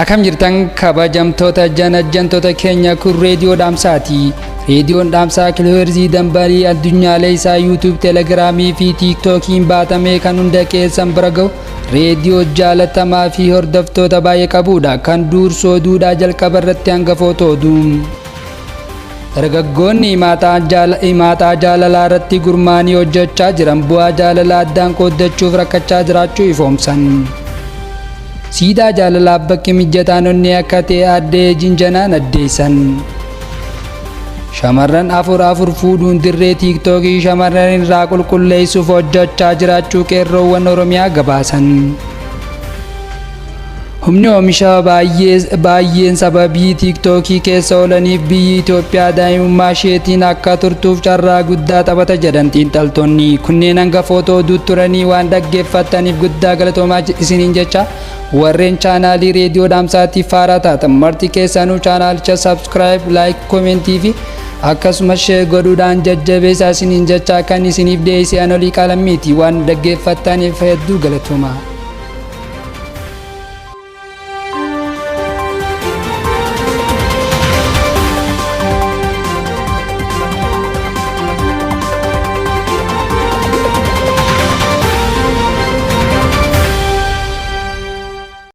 Akkam jirtan kabajamtoota janajjantoota keenya kun reediyoo dhaamsaati. Reediyoon dhaamsaa kiilooheerzii dambalii addunyaalee isaa YouTube, Telegiraamii fi TikTokiin baatamee kan hunda keessan bira gahu reediyoo jaalatamaa fi hordoftoota baay'ee qabudha. Kan dursoo duudhaa jalqaba irratti hangafoota oduu. Dargaggoonni himaataa jaalalaa irratti gurmaanii hojjechaa jiran bu'aa jaalalaa addaan qooddachuuf rakkachaa jiraachuu ifoomsan. Siidaa jaalalaa bakki mijataan onnee akka ta'e addee Jinjanaan addeessan. Shamarran afur fuudhuun dirree TikTokii shamarran irraa qulqulleessuuf hojjechaa jiraachuu qeerroowwan Oromiyaa gabaasan. Humni oomisha baay'een sababii TikTokii keessa oolaniif biyyi Itoophiyaa daa'imummaa isheetiin akka turtuuf carraa guddaa taphata jedhan xiinxaltoonni. Kunneen hangafoota oduu turanii waan dhaggeeffataniif guddaa galatoomaa isiniin jecha warreen chaanaalii reediyoo dhaamsaatiif haaraa taatan marti keessanuu chaanaalicha subscribe, like, commentii fi akkasumas share godhuudhaan jajjabeessaa isiniin jecha kan isiniif dhiyeesse Anolii Qaalammiiti. Waan dhaggeeffataniif hedduu galatoomaa.